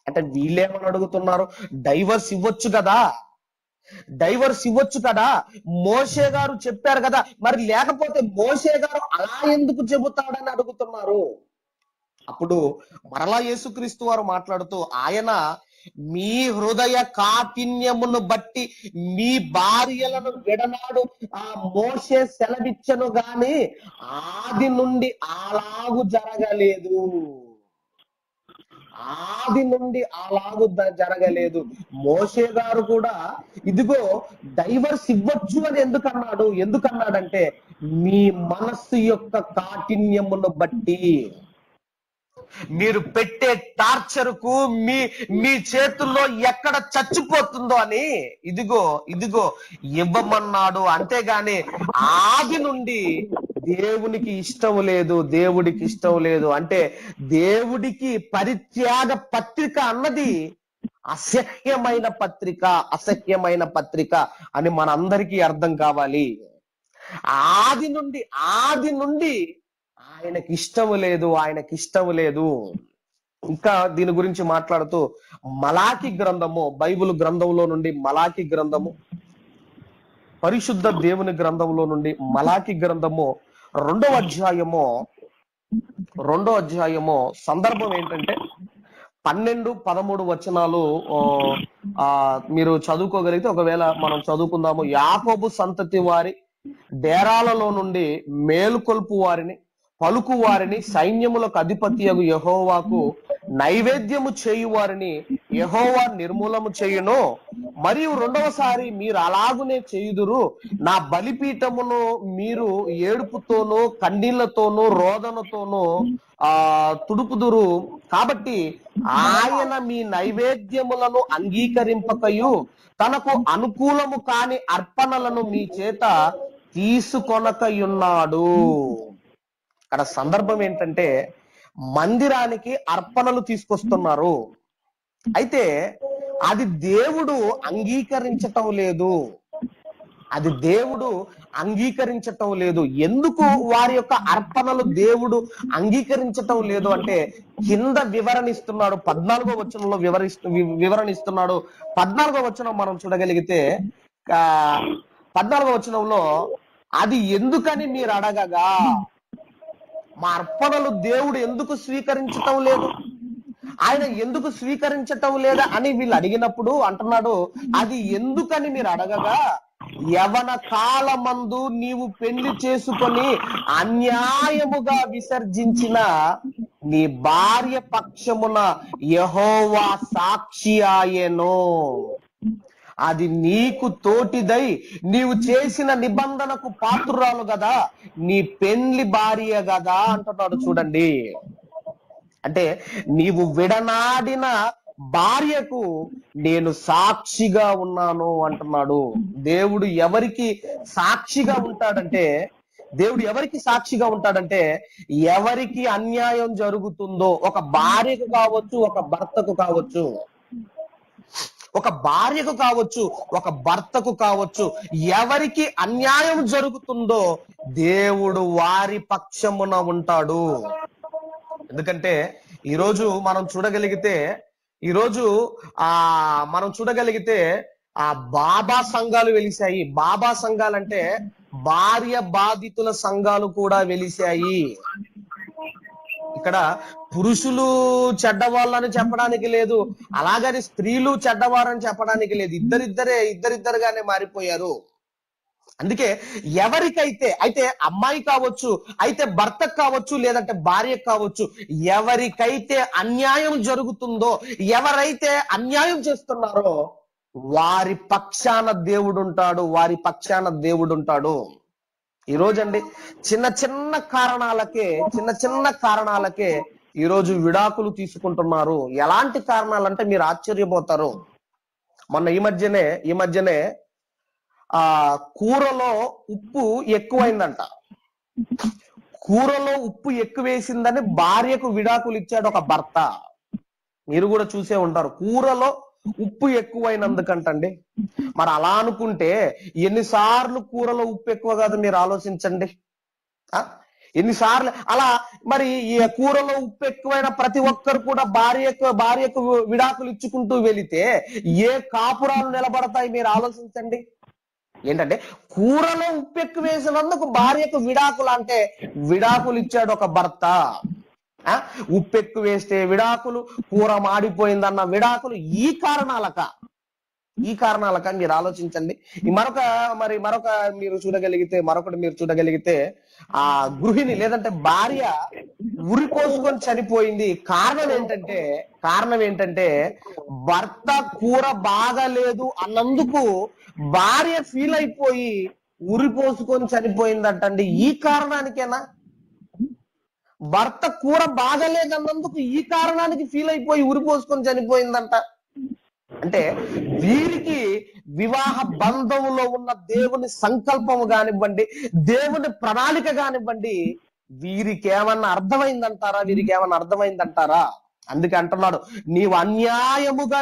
అంటే వీళ్ళేమని అడుగుతున్నారు, డైవర్స్ ఇవ్వచ్చు కదా, మోషే గారు చెప్పారు కదా, మరి లేకపోతే మోషే గారు అలా ఎందుకు చెబుతాడని అడుగుతున్నారు. అప్పుడు మరలా యేసుక్రీస్తు వారు మాట్లాడుతూ, ఆయన మీ హృదయ కాఠిన్యమును బట్టి మీ భార్యలను విడనాడు ఆ మోషే సెలవిచ్చను గాని ఆది నుండి అలాగు జరగలేదు. ఆది నుండి అలాగు జరగలేదు. మోషే గారు కూడా ఇదిగో డైవర్స్ ఇవ్వచ్చు అని ఎందుకన్నాడంటే మీ మనస్సు యొక్క కాఠిన్యమును బట్టి, మీరు పెట్టే టార్చర్కు మీ చేతుల్లో ఎక్కడ చచ్చిపోతుందో అని ఇదిగో ఇవ్వమన్నాడు. అంతేగాని ఆది నుండి దేవుడికి ఇష్టం లేదు. అంటే దేవుడికి పరిత్యాగ పత్రిక అన్నది అసహ్యమైన పత్రిక అని మనందరికీ అర్థం కావాలి. ఆది నుండి ఆయనకి ఇష్టం లేదు. ఇంకా దీని గురించి మాట్లాడుతూ మలాకి గ్రంథము, బైబిల్ గ్రంథంలో నుండి మలాకి గ్రంథము, పరిశుద్ధ దేవుని గ్రంథంలో నుండి మలాకి గ్రంథము 2వ అధ్యాయము సందర్భం ఏంటంటే 12, 13 వచనాలు మీరు చదువుకోగలిగితే, ఒకవేళ మనం చదువుకుందాము. యాకోబు సంతతి వారి డేరాలలో నుండి మేలుకొల్పు వారిని, పలుకు వారిని, సైన్యములకు అధిపతియగు యెహోవాకు నైవేద్యము చేయు వారిని యెహోవా నిర్మూలము చేయును. మరియు 2వసారి మీరు అలాగునే చేయుదురు. నా బలిపీఠమును మీరు ఏడుపుతోనూ కన్నీళ్లతోనూ రోదనతోనూ తుడుపుదురు. కాబట్టి ఆయన మీ నైవేద్యములను అంగీకరింపకయు తనకు అనుకూలము కాని అర్పణలను మీ చేత తీసుకొనకయున్నాడు. అక్కడ సందర్భం ఏంటంటే మందిరానికి అర్పణలు తీసుకొస్తున్నారు. అయితే అది దేవుడు అంగీకరించటం లేదు. ఎందుకు వారి యొక్క అర్పణలు దేవుడు అంగీకరించటం లేదు అంటే కింద వివరణిస్తున్నాడు. 14వ వచనంలో వివరణిస్తున్నాడు. 14వ వచనం మనం చూడగలిగితే 14వ వచనంలో అది ఎందుకని మీరు అడగగా, మా అర్పణలు దేవుడు ఎందుకు స్వీకరించటం లేదు, ఆయన ఎందుకు స్వీకరించటం లేదా అని వీళ్ళు అడిగినప్పుడు అంటున్నాడు, అది ఎందుకని మీరు అడగగా, యవన కాలమందు నీవు పెళ్లి చేసుకొని అన్యాయముగా విసర్జించిన నీ భార్య పక్షమున యెహోవా సాక్షి ఆయెను. అది నీకు తోటిదై నీవు చేసిన నిబంధనకు పాత్రురాలు కదా, నీ పెండ్లి భార్య కదా అంటున్నాడు. చూడండి, అంటే నీవు విడనాడిన భార్యకు నేను సాక్షిగా ఉన్నాను అంటున్నాడు. దేవుడు ఎవరికి సాక్షిగా ఉంటాడంటే ఎవరికి అన్యాయం జరుగుతుందో, ఒక భార్యకు కావచ్చు, ఒక భర్తకు కావచ్చు, ఒక భర్తకు కావచ్చు, ఎవరికి అన్యాయం జరుగుతుందో దేవుడు వారి పక్షమున ఉంటాడు. ఎందుకంటే ఈరోజు మనం చూడగలిగితే ఆ బాబా సంఘాలు వెలిశాయి. బాబా సంఘాలంటే భార్య బాధితుల సంఘాలు కూడా వెలిశాయి. ఇక్కడ పురుషులు చెడ్డవాళ్ళని చెప్పడానికి లేదు, అలాగని స్త్రీలు చెడ్డవారని చెప్పడానికి లేదు. ఇద్దరిద్దరుగానే మారిపోయారు. అందుకే ఎవరికైతే, అయితే అమ్మాయి కావచ్చు, అయితే భర్తకు కావచ్చు, లేదంటే భార్యకు కావచ్చు, ఎవరికైతే అన్యాయం జరుగుతుందో, ఎవరైతే అన్యాయం చేస్తున్నారో వారి పక్షాన దేవుడు ఉంటాడు. ఈ రోజండి చిన్న చిన్న కారణాలకే ఈరోజు విడాకులు తీసుకుంటున్నారు. ఎలాంటి కారణాలంటే మీరు ఆశ్చర్యపోతారు. మొన్న ఈ మధ్యనే కూరలో ఉప్పు ఎక్కువైందంట. కూరలో ఉప్పు ఎక్కువేసిందని భార్యకు విడాకులు ఇచ్చాడు ఒక భర్త. మీరు కూడా చూసే ఉంటారు. కూరలో ఉప్పు ఎక్కువైనందుకంటండి. మరి అలా అనుకుంటే ఎన్నిసార్లు కూరలో ఉప్పు ఎక్కువ కాదు మీరు ఆలోచించండి. ఎన్నిసార్లు అలా మరి ఈ కూరలో ఉప్పు ఎక్కువైన ప్రతి ఒక్కరు కూడా భార్యకు విడాకులు ఇచ్చుకుంటూ వెళితే ఏ కాపురాలు నిలబడతాయి మీరు ఆలోచించండి. ఏంటంటే కూరలో ఉప్పు ఎక్కువ వేసినందుకు భార్యకు విడాకులు, అంటే విడాకులు ఇచ్చాడు ఒక భర్త. ఉప్పెక్కు వేస్తే విడాకులు, కూర మాడిపోయిందన్న విడాకులు. ఈ కారణాలక మీరు ఆలోచించండి. మరొక మీరు చూడగలిగితే ఆ గృహిణి లేదంటే భార్య ఉరి పోసుకొని చనిపోయింది. కారణం ఏంటంటే భర్త కూర బాగలేదు అన్నందుకు భార్య ఫీల్ అయిపోయి ఉరి పోసుకొని చనిపోయిందంటండి. ఈ కారణానికేనా? భర్త కూర బాగలేదన్నందుకు ఈ కారణానికి ఫీల్ అయిపోయి ఉరి పోసుకొని చనిపోయిందంట. అంటే వీరికి వివాహ బంధంలో ఉన్న దేవుని సంకల్పము కానివ్వండి, దేవుని ప్రణాళిక కానివ్వండి, వీరికి ఏమన్నా అర్థమైందంటారా? అందుకే అంటున్నాడు, నీవు అన్యాయముగా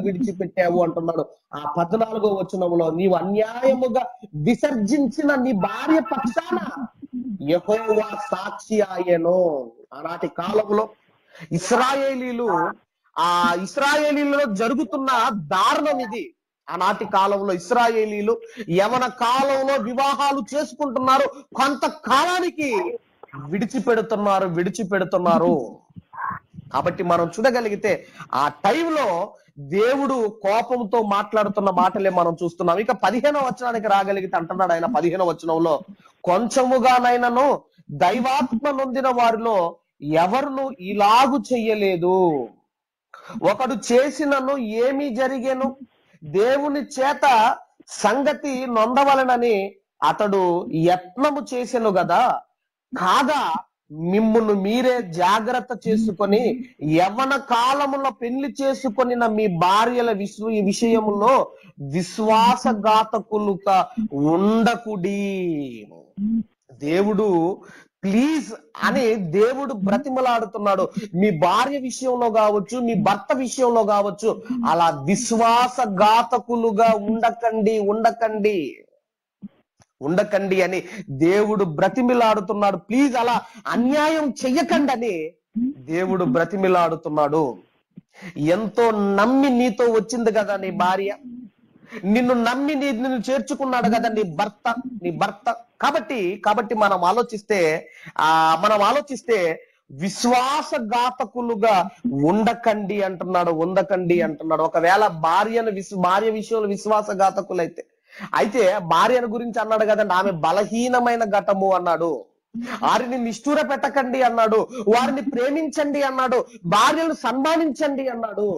విడిచిపెట్టావు అంటున్నాడు. ఆ 14వ వచనంలో, నీవు అన్యాయముగా విసర్జించిన నీ భార్య పక్షాన యెహోవా సాక్షి ఆయను. ఆనాటి కాలంలో ఇశ్రాయేలీలలో జరుగుతున్న దారుణం ఇది. ఆనాటి కాలంలో ఇశ్రాయేలీలు యవన కాలంలో వివాహాలు చేసుకుంటున్నారు, కొంతకాలానికి విడిచిపెడుతున్నారు. కాబట్టి మనం చూడగలిగితే ఆ టైంలో దేవుడు కోపంతో మాట్లాడుతున్న మాటలే మనం చూస్తున్నాం. ఇక 15వ వచనానికి రాగలిగితే అంటున్నాడు ఆయన 15వ వచనంలో, కొంచెముగానైనను దైవాత్మ నొందిన వారిలో ఎవరును ఇలాగు చెయ్యలేదు. ఒకడు చేసినను ఏమి జరిగేను, దేవుని చేత సంగతి నొందవలనని అతడు యత్నము చేసెను గదా. కాగా మిమ్మును మీరే జాగ్రత్త చేసుకొని యవ్వన కాలములో పెళ్లి చేసుకొనిన మీ భార్యల విషయములో విశ్వాసఘాతకులుగా ఉండకుడి. దేవుడు ప్లీజ్ అని దేవుడు బ్రతిమలాడుతున్నాడు. మీ భార్య విషయంలో కావచ్చు, మీ భర్త విషయంలో కావచ్చు, అలా విశ్వాసఘాతకులుగా ఉండకండి అని దేవుడు బ్రతిమిలాడుతున్నాడు. ప్లీజ్ అలా అన్యాయం చెయ్యకండి అని దేవుడు బ్రతిమిలాడుతున్నాడు. ఎంతో నమ్మి నీతో వచ్చింది కదా నీ భార్య, నిన్ను నమ్మి నిన్ను చేర్చుకున్నాడు కదా నీ భర్త. కాబట్టి మనం ఆలోచిస్తే విశ్వాసఘాతకులుగా ఉండకండి అంటున్నాడు. ఒకవేళ భార్య విషయంలో అయితే భార్యను గురించి అన్నాడు కదండి, ఆమె బలహీనమైన ఘటము అన్నాడు. వారిని నిష్ఠూర పెట్టకండి అన్నాడు, వారిని ప్రేమించండి అన్నాడు, భార్యను సన్మానించండి అన్నాడు.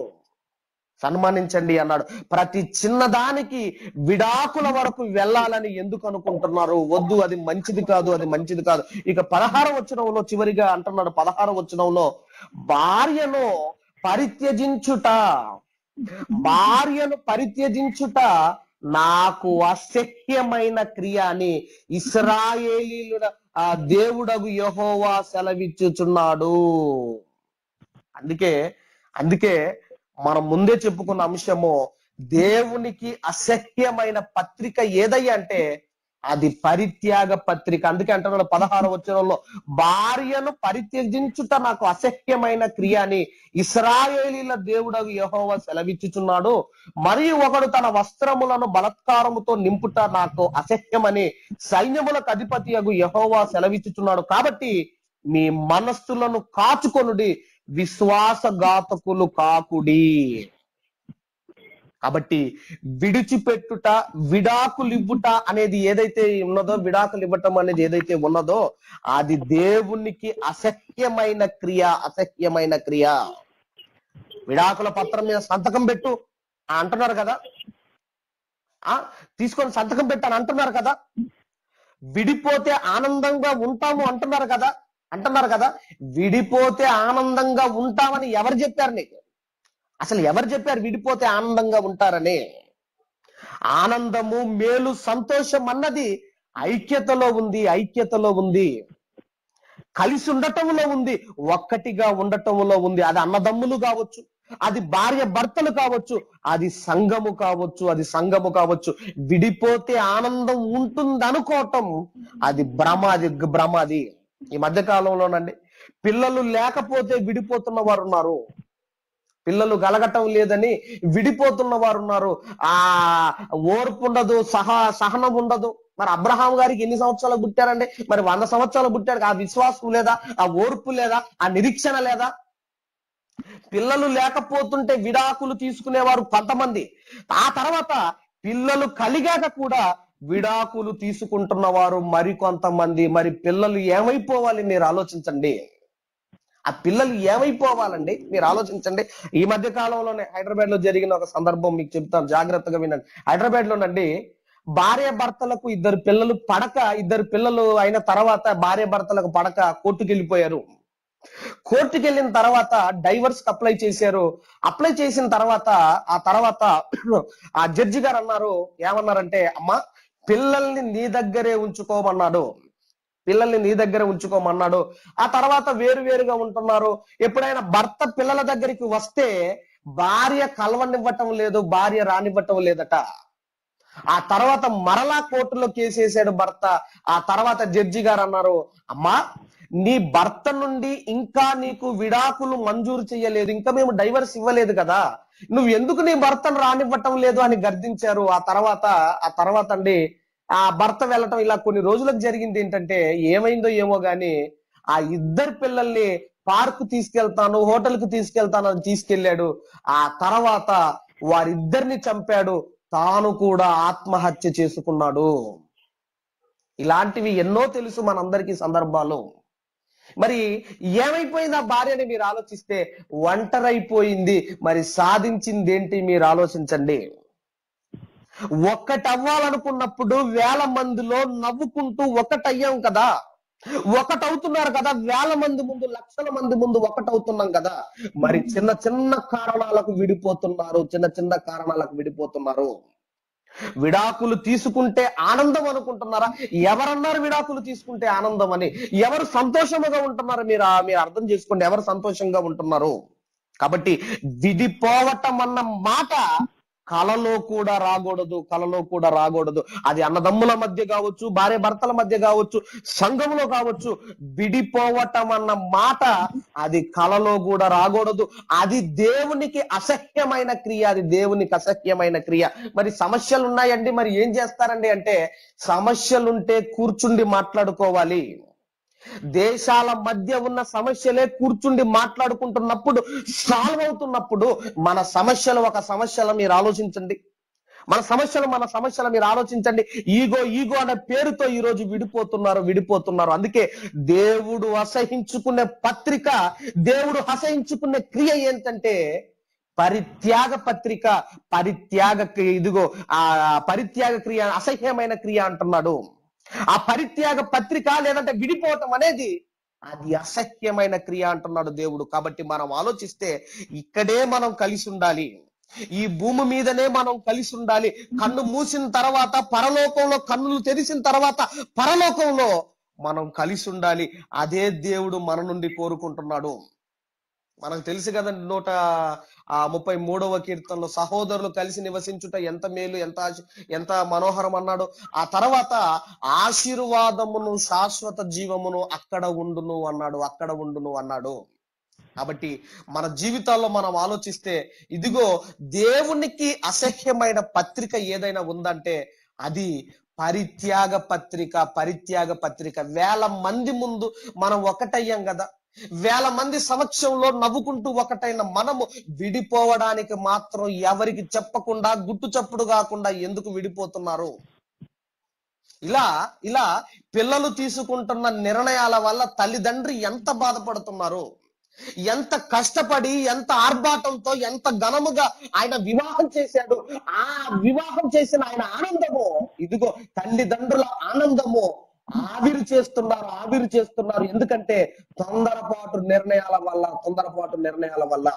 ప్రతి చిన్నదానికి విడాకుల వరకు వెళ్ళాలని ఎందుకు అనుకుంటున్నారు? వద్దు, అది మంచిది కాదు. ఇక 16వ వచనంలో చివరిగా అంటున్నాడు, 16వ వచనంలో, భార్యను పరిత్యజించుట నాకు అసహ్యమైన క్రియ అని ఇశ్రాయేలీయుల దేవుడగు యెహోవా సెలవిచ్చుచున్నాడు. అందుకే మనం ముందే చెప్పుకున్న అంశము, దేవునికి అసహ్యమైన పత్రిక ఏదయ్యా అంటే అది పరిత్యాగ పత్రిక. అందుకే అంటున్నాడు 16వ వచనంలో, భార్యను పరిత్యజించుట నాకు అసహ్యమైన క్రియ అని ఇశ్రాయేలీల దేవుడగు యెహోవా సెలవిచ్చుచున్నాడు. మరియు ఒకడు తన వస్త్రములను బలత్కారముతో నింపుట నాకు అసహ్యమని సైన్యములకు అధిపతియగు యెహోవా సెలవిచ్చుచున్నాడు. కాబట్టి మీ మనస్సులను కాచుకొనుడి, విశ్వాసఘాతకులు కాకుడి. కాబట్టి విడిచిపెట్టుట, విడాకులివ్వుట అనేది ఏదైతే ఉన్నదో, విడాకులు ఇవ్వటం అనేది ఏదైతే ఉన్నదో అది దేవునికి అసహ్యమైన క్రియ. విడాకుల పత్రం మీద సంతకం పెట్టు అంటున్నారు కదా, తీసుకొని సంతకం పెట్టాను అంటున్నారు కదా, విడిపోతే ఆనందంగా ఉంటాము అంటున్నారు కదా. విడిపోతే ఆనందంగా ఉంటామని ఎవరు చెప్పారు నీకు? అసలు ఎవరు చెప్పారు విడిపోతే ఆనందంగా ఉంటారని? ఆనందము, మేలు, సంతోషం అన్నది ఐక్యతలో ఉంది, కలిసి ఉండటంలో ఉంది, ఒక్కటిగా ఉండటంలో ఉంది. అది అన్నదమ్ములు కావచ్చు, అది భార్య భర్తలు కావచ్చు, అది సంఘము కావచ్చు. విడిపోతే ఆనందం ఉంటుంది అనుకోవటం అది భ్రమ. ఈ మధ్య కాలంలోనండి పిల్లలు లేకపోతే విడిపోతున్న వారు ఉన్నారు. పిల్లలు కలగటం లేదని విడిపోతున్న వారు ఉన్నారు. ఆ ఓర్పు ఉండదు, సహనం ఉండదు. మరి అబ్రహాం గారికి ఎన్ని సంవత్సరాలు పుట్టారండి? మరి 100 సంవత్సరాలు పుట్టాడు. ఆ విశ్వాసం లేదా? ఆ ఓర్పు లేదా? ఆ నిరీక్షణ లేదా? పిల్లలు లేకపోతుంటే విడాకులు తీసుకునేవారు కొంతమంది. ఆ తర్వాత పిల్లలు కలిగాక కూడా విడాకులు తీసుకుంటున్న వారు మరి కొంతమంది. మరి పిల్లలు ఏమైపోవాలి మీరు ఆలోచించండి. ఆ పిల్లలు ఏమైపోవాలండి మీరు ఆలోచించండి. ఈ మధ్య కాలంలోనే హైదరాబాద్ లో జరిగిన ఒక సందర్భం మీకు చెప్తాను, జాగ్రత్తగా వినండి. హైదరాబాద్ లోనండి భార్య భర్తలకు ఇద్దరు పిల్లలు అయిన తర్వాత భార్య భర్తలకు పడక కోర్టుకు వెళ్ళిపోయారు. కోర్టుకు వెళ్ళిన తర్వాత డైవర్స్ అప్లై చేశారు. అప్లై చేసిన తర్వాత ఆ జడ్జి గారు ఏమన్నారంటే, అమ్మా పిల్లల్ని నీ దగ్గరే ఉంచుకోమన్నాడు. ఆ తర్వాత వేరుగా ఉంటున్నారు. ఎప్పుడైనా భర్త పిల్లల దగ్గరికి వస్తే భార్య కలవనివ్వటం లేదు, భార్య రానివ్వటం లేదట. ఆ తర్వాత మరలా కోర్టులో కేసేసాడు భర్త. ఆ తర్వాత జడ్జి గారు అన్నారు, అమ్మా నీ భర్త నుండి ఇంకా నీకు విడాకులు మంజూరు చేయలేదు, ఇంకా మేము డైవర్స్ ఇవ్వలేదు కదా, నువ్వు ఎందుకు నీ భర్తను రానివ్వటం లేదు అని గర్దించారు. ఆ తర్వాత అండి ఆ భర్త వెళ్ళటం ఇలా కొన్ని రోజులకు జరిగింది. ఏంటంటే ఏమైందో ఏమో గాని ఆ ఇద్దరు పిల్లల్ని పార్క్ తీసుకెళ్తాను, హోటల్ కు తీసుకెళ్తాను అని తీసుకెళ్లాడు. ఆ తర్వాత వారిద్దరిని చంపాడు, తాను కూడా ఆత్మహత్య చేసుకున్నాడు. ఇలాంటివి ఎన్నో తెలుసు మనందరికీ సందర్భాలు. మరి ఏమైపోయింది ఆ భార్యని మీరు ఆలోచిస్తే ఒంటరైపోయింది. మరి సాధించింది ఏంటి మీరు ఆలోచించండి. ఒక్కటవ్వాలనుకున్నప్పుడు 1000 మందిలో నవ్వుకుంటూ ఒకటయ్యాం కదా, ఒకటవుతున్నారు కదా, 1000 మంది ముందు, లక్షల మంది ముందు ఒకటవుతున్నాం కదా. మరి చిన్న కారణాలకు విడిపోతున్నారు. విడాకులు తీసుకుంటే ఆనందం అనుకుంటున్నారా? ఎవరన్నారు విడాకులు తీసుకుంటే ఆనందం అని? ఎవరు సంతోషముగా ఉంటున్నారు? మీరు అర్థం చేసుకోండి, ఎవరు సంతోషంగా ఉంటున్నారు. కాబట్టి విడిపోవటం అన్న మాట కలలో కూడా రాకూడదు. అది అన్నదమ్ముల మధ్య కావచ్చు, భార్య భర్తల మధ్య కావచ్చు, సంఘములో కావచ్చు. విడిపోవటం అన్న మాట అది కలలో కూడా రాకూడదు. అది దేవునికి అసహ్యమైన క్రియ. మరి సమస్యలు ఉన్నాయండి, మరి ఏం చేస్తారండి అంటే, సమస్యలుంటే కూర్చుండి మాట్లాడుకోవాలి. దేశాల మధ్య ఉన్న సమస్యలే కూర్చుండి మాట్లాడుకుంటున్నప్పుడు, సాల్వ్ అవుతున్నప్పుడు, మన సమస్యలు మీరు ఆలోచించండి. మన సమస్యలు మీరు ఆలోచించండి. ఈగో అనే పేరుతో ఈ రోజు విడిపోతున్నారు. అందుకే దేవుడు అసహించుకునే క్రియ ఏంటంటే పరిత్యాగ క్రియ, అసహ్యమైన క్రియ అంటున్నాడు. ఆ పరిత్యాగ పత్రిక లేదంటే విడిపోవటం అనేది అది అసహ్యమైన క్రియ అంటున్నాడు దేవుడు. కాబట్టి మనం ఆలోచిస్తే ఇక్కడే మనం కలిసి ఉండాలి, ఈ భూమి మీదనే మనం కలిసి ఉండాలి. కన్ను మూసిన తర్వాత పరలోకంలో, కన్నులు తెరిచిన తర్వాత పరలోకంలో మనం కలిసి ఉండాలి. అదే దేవుడు మన నుండి కోరుకుంటున్నాడు. మనకు తెలుసు కదండి, 133వ కీర్తనలో సహోదరులు కలిసి నివసించుట ఎంత మేలు, ఎంత మనోహరం అన్నాడు. ఆ తర్వాత ఆశీర్వాదమును, శాశ్వత జీవమును అక్కడ ఉండును అన్నాడు. కాబట్టి మన జీవితాల్లో మనం ఆలోచిస్తే, ఇదిగో దేవునికి అసహ్యమైన పత్రిక ఏదైనా ఉందంటే అది పరిత్యాగ పత్రిక. 1000 మంది ముందు మనం ఒకటయ్యాం కదా, 1000 మంది సమక్షంలో నవ్వుకుంటూ ఒకటైన మనము విడిపోవడానికి మాత్రం ఎవరికి చెప్పకుండా, గుట్టు చప్పుడు కాకుండా ఎందుకు విడిపోతున్నారు? ఇలా పిల్లలు తీసుకుంటున్న నిర్ణయాల వల్ల తల్లిదండ్రి ఎంత బాధపడుతున్నారు, ఎంత కష్టపడి, ఎంత ఆర్భాటంతో, ఎంత ఘనముగా ఆయన వివాహం చేశాడు. ఆ వివాహం చేసిన ఆయన ఆనందము, ఇదిగో తల్లిదండ్రుల ఆనందము ఆవిరి చేస్తున్నారు. ఎందుకంటే తొందరపాటు నిర్ణయాల వల్ల.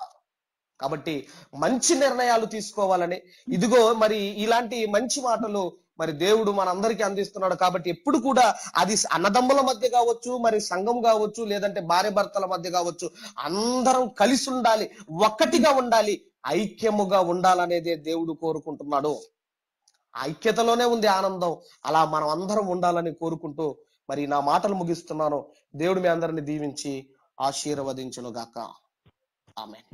కాబట్టి మంచి నిర్ణయాలు తీసుకోవాలని, ఇదిగో మరి ఇలాంటి మంచి మాటలు మరి దేవుడు మనందరికీ అందిస్తున్నాడు. కాబట్టి ఎప్పుడు కూడా అది అన్నదమ్ముల మధ్య కావచ్చు, మరి సంఘం కావచ్చు, లేదంటే భార్య భర్తల మధ్య కావచ్చు, అందరం కలిసి ఉండాలి, ఒక్కటిగా ఉండాలి, ఐక్యముగా ఉండాలనేదే దేవుడు కోరుకుంటున్నాడు. ఐక్యతలోనే ఉంది ఆనందం. అలా మనం అందరం ఉండాలని కోరుకుంటూ మరి నా మాటలు ముగిస్తున్నాను. దేవుడు మీ అందరిని దీవించి ఆశీర్వదించును గాక. ఆమేన్.